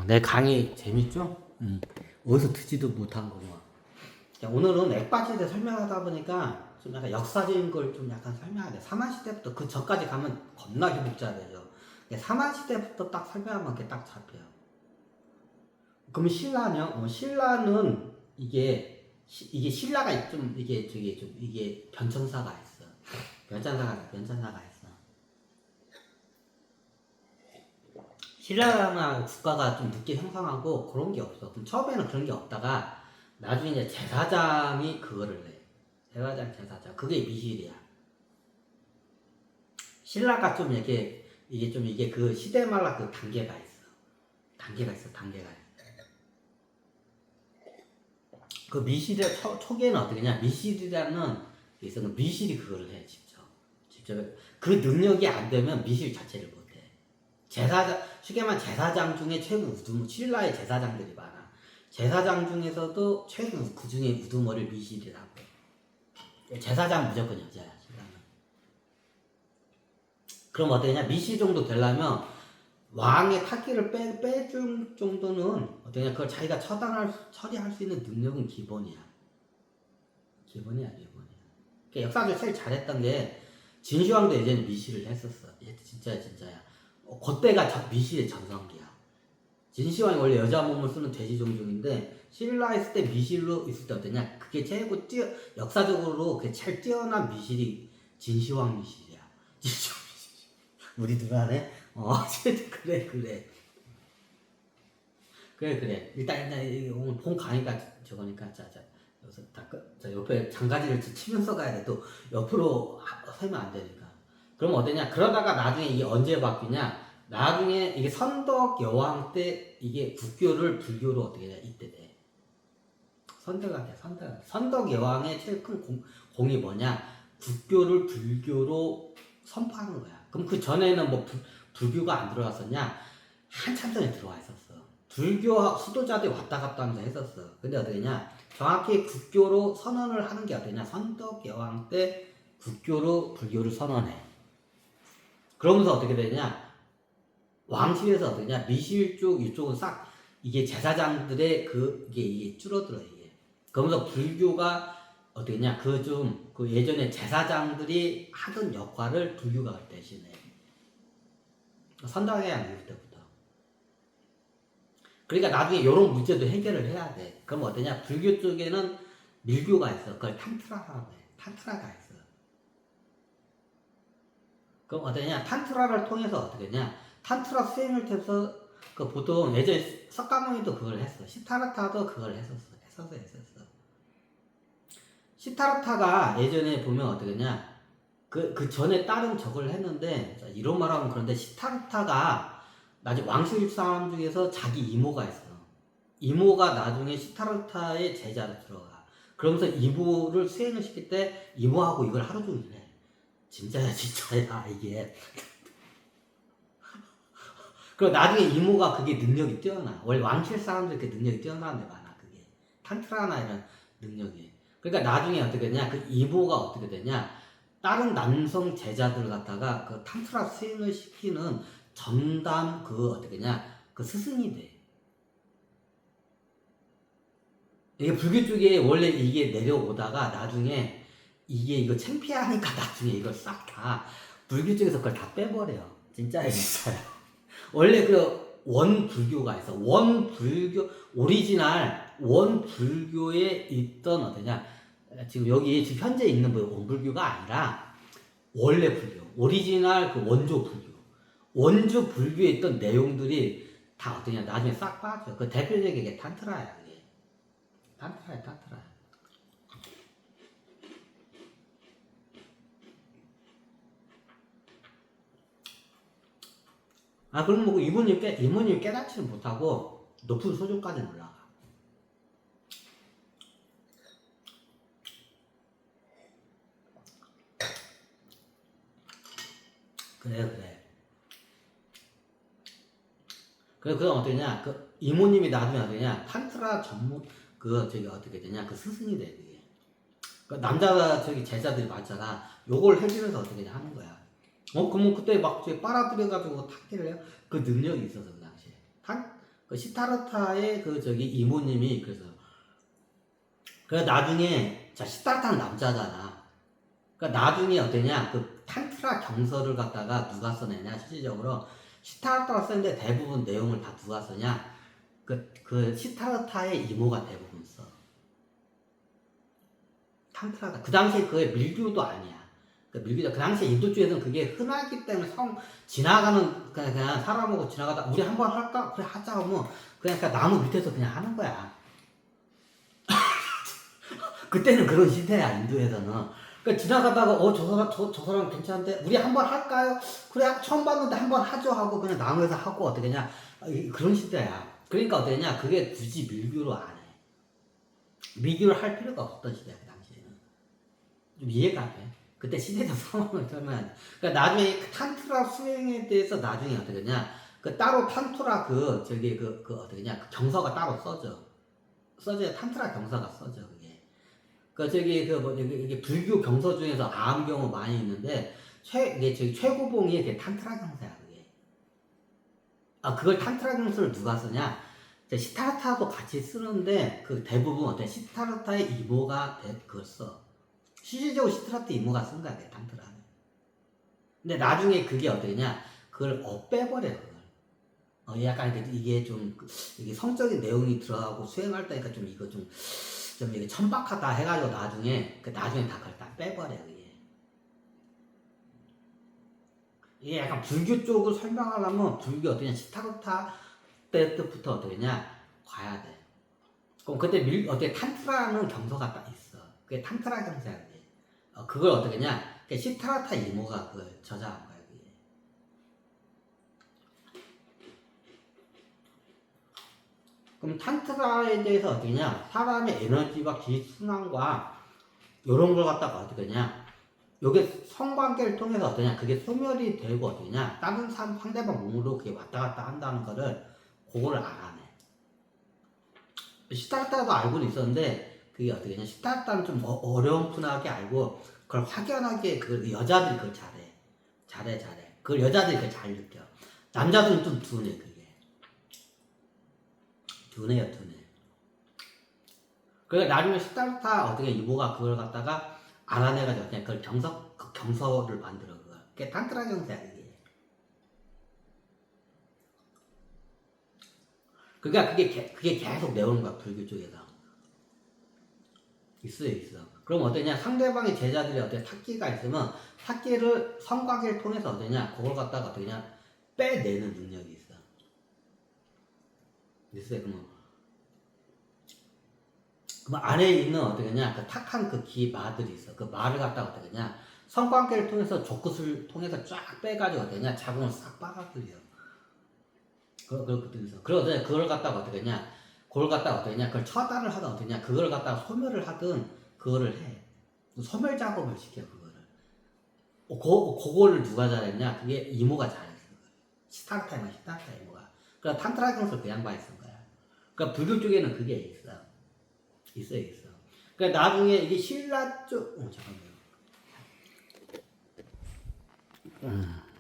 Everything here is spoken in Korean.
내 강의 재밌죠? 어디서 듣지도 못한 거구만. 오늘은 액바지에 대해 설명하다 보니까 좀 약간 역사적인 걸 좀 약간 설명해야 돼. 사만시대부터 그 전까지 가면 겁나게 복잡해져. 사만시대부터 딱 설명하면 그게 딱 잡혀요. 그럼 신라는요? 신라는 이게 신라가 좀 이게 변천사가 있어. 변천사가 있어. 신라나 국가가 좀 늦게 형성하고 그런 게 없어. 그럼 처음에는 그런 게 없다가 나중에 이제 제사장이 그거를 해. 제사장. 그게 미실이야. 신라가 좀 이게 그 시대마다 그 단계가 있어. 단계가 있어. 그 미실의 초기에는 어떻게냐? 미실이라는 그래서 미실이 그거를 해 직접. 그 능력이 안 되면 미실 자체를 못 해. 쉽게 말하면 제사장 중에 최고 우두머, 신라의 제사장들이 많아. 제사장 중에서도 최고 그 중에 우두머리를 미실이라고 해. 제사장 무조건 여자야, 신라는. 그럼 어떠냐? 미실 정도 되려면 왕의 탈기를 빼줄 정도는 어떠냐? 그걸 자기가 처리할 수 있는 능력은 기본이야. 그러니까 역사적으로 제일 잘했던 게 진시황도 예전에 미실을 했었어. 진짜야. 그때가 미실의 전성기야. 진시황이 원래 여자 몸을 쓰는 돼지 종족인데 신라 있을 때 미실로 있을 때 어떠냐? 그게 최고 역사적으로 그게 제일 뛰어난 미실이 진시황 미실이야. 우리 누나네? 그래. 일단 오늘 본 강의가 저거니까 자 여기서 자 옆에 장가지를 치면서 가야 돼. 또 옆으로 서면 안 되니까. 그럼 어떠냐? 그러다가 나중에 이게 언제 바뀌냐? 나중에 이게 선덕 여왕 때 이게 국교를 불교로 어떻게 해? 이때 돼. 선덕 여왕의 제일 큰 공이 뭐냐? 국교를 불교로 선포하는 거야. 그럼 그 전에는 뭐 불교가 안 들어왔었냐? 한참 전에 들어와 있었어. 불교 수도자들이 왔다 갔다 하면서 했었어. 근데 어떠냐? 정확히 국교로 선언을 하는 게 어떠냐? 선덕 여왕 때 국교로 불교를 선언해. 그러면서 어떻게 되냐? 왕실에서 어떠냐? 미실 쪽 이쪽은 싹 이게 제사장들의 이게 줄어들어 이게. 그러면서 불교가 어떠냐? 그 예전에 제사장들이 하던 역할을 불교가 대신해. 선덕여왕 이럴 때부터. 그러니까 나중에 이런 문제도 해결을 해야 돼. 그럼 어떠냐? 불교 쪽에는 밀교가 있어. 그걸 탄트라라고 해. 탄트라가 있어. 그럼 어떠냐? 탄트라를 통해서 어떻게 하냐? 탄트라 수행을 통해서 보통 예전에 석가모니도 그걸 했어. 시타르타도 그걸 했었어. 시타르타가 예전에 보면 어떻게 하냐? 그 전에 다른 저걸 했는데 이런 말하면 그런데 시타르타가 나중에 왕실 사람 중에서 자기 이모가 있어. 이모가 나중에 시타르타의 제자로 들어가. 그러면서 이모를 수행을 시킬 때 이모하고 이걸 하루 종일 해. 진짜야 이게. 그리고 나중에 이모가 그게 능력이 뛰어나. 원래 왕실 사람들 그 능력이 뛰어나는 데 많아. 그게 탄트라나 이런 능력이. 그러니까 나중에 어떻게 되냐? 그 이모가 어떻게 되냐? 다른 남성 제자들을 갖다가 그 탄트라 수행을 시키는 전담 그 스승이 돼. 이게 불교 쪽에 원래 이게 내려오다가 나중에 이거 창피하니까 나중에 이걸 싹 다 불교 쪽에서 그걸 다 빼버려. 진짜야. 원래 원 불교가 있어. 원 불교 오리지널 원 불교에 있던 어떠냐? 지금 여기 지금 현재 있는 원 불교가 아니라 원래 불교 오리지널 그 원조 불교에 있던 내용들이 다 어떠냐? 나중에 싹 빠져. 그 대표적인 게 탄트라야. 그게 탄트라야. 그럼 뭐 이모님 깨닫지는 못하고 높은 소조까지 올라가. 그래. 그건 어떠냐? 그 이모님이 나중에 어떠냐? 탄트라 전문 어떻게 되냐? 그 스승이 돼. 그게. 그 남자 제자들이 많잖아. 요걸 해주면서 어떻게 하는 거야. 그러면 그때 막 빨아들여가지고 탁기를 해요. 그 능력이 있어서 그 당시에. 그 시타르타의 그 저기 이모님이 그래서 나중에 자 시타르타는 남자잖아. 그러니까 나중에 어떠냐 그 탄트라 경서를 갖다가 누가 써내냐 실질적으로 시타르타가 썼는데 대부분 내용을 다 누가 써냐 그 시타르타의 이모가 대부분 써. 탄트라가 그 당시에 그게 밀교도 아니야. 그 밀교도 그 당시에 인도 쪽에서는 그게 흔하기 때문에 지나가는 그냥 사람하고 지나가다 우리 한번 할까 그래 하자 하면 그냥 나무 밑에서 그냥 하는 거야. 그때는 그런 시대야 인도에서는. 그러니까 지나가다가 저 사람 괜찮은데 우리 한번 할까요? 그래 처음 봤는데 한번 하죠 하고 그냥 나무에서 하고 어떻게 냐 그런 시대야. 그러니까 어떻게 냐 그게 굳이 밀교로 안 해. 밀교를 할 필요가 없었던 시대야 그 당시에는. 좀 이해가 안 돼. 그때 시대적 상황을 설명해. 그러니까 나중에 그 탄트라 수행에 대해서 나중에 어떻게 냐 그 따로 탄트라 어떻게 냐 그 경서가 따로 써져야 탄트라 경서가 써져. 이게 불교 경서 중에서 아함 경우 많이 있는데, 이게 최고봉이 이게 탄트라 경서야, 그게. 그걸 탄트라 경서를 누가 쓰냐? 시타르타도 같이 쓰는데, 그 대부분 시타르타의 이모가 그걸 써. 실질적으로 시타르타 이모가 쓴 거야, 탄트라는. 근데 나중에 그게 어떠냐? 그걸 빼버려, 그걸. 약간 이게 이게 성적인 내용이 들어가고 수행할 때니까 좀 이게 천박하다 해가지고 나중에 다 그걸 다 빼버려 이게 약간 불교 쪽을 설명하려면 불교 어떠냐 시타르타 때부터 어떠냐 봐야 돼. 그럼 그때 어떻게 탄트라는 경서가 딱 있어. 그게 탄트라 경서야 그게. 그걸 어떻게 냐 시타르타 이모가 그걸 저자한 거야 그게. 그럼 탄트라에 대해서 어떠냐 사람의 에너지와 기순환과 요런 걸 갖다가 어떠냐 요게 성관계를 통해서 어떠냐 그게 소멸이 되고 어떠냐 다른 상대방 몸으로 그게 왔다 갔다 한다는 거를 그거를 알아내. 시타르타도 알고는 있었는데 그게 어떠냐 시타르타는 좀 어렴풋하게 알고 그걸 확연하게 그 여자들이 그걸 잘해 그걸 여자들이 그걸 잘 느껴. 남자들은 좀 둔해 그게. 둔해요. 그래서 나중에 시타르타 이모가 그걸 갖다가 알아내가지고 그냥 그걸 경서를 만들어 그걸. 그게 탄트라 경서야 그게. 그러니까 그게 계속 내오는 거야 불교 쪽에서. 있어. 그럼 어떠냐 상대방의 제자들이 탁기가 있으면 탁기를 성관계를 통해서 그걸 갖다가 빼내는 능력이 있어. 그럼 안에 있는 그 탁한 그 마들이 있어. 그 마를 갖다가 성관계를 통해서 족굿을 통해서 쫙 빼가지고 자궁을 싹 빨아들여. 그래서 그걸 갖다가 그걸 처단을 하든 그걸 갖다가 소멸을 하든 그거를 해. 소멸 작업을 시켜 그거를. 그거를 누가 잘했냐? 그게 이모가 잘했어. 시타르타 이모가. 그러니까 탄트라 경서를 그 양반이 쓴 거야. 그러니까 불교 쪽에는 그게 있어. 그러니까 나중에 이게 신라 쪽 잠깐만요.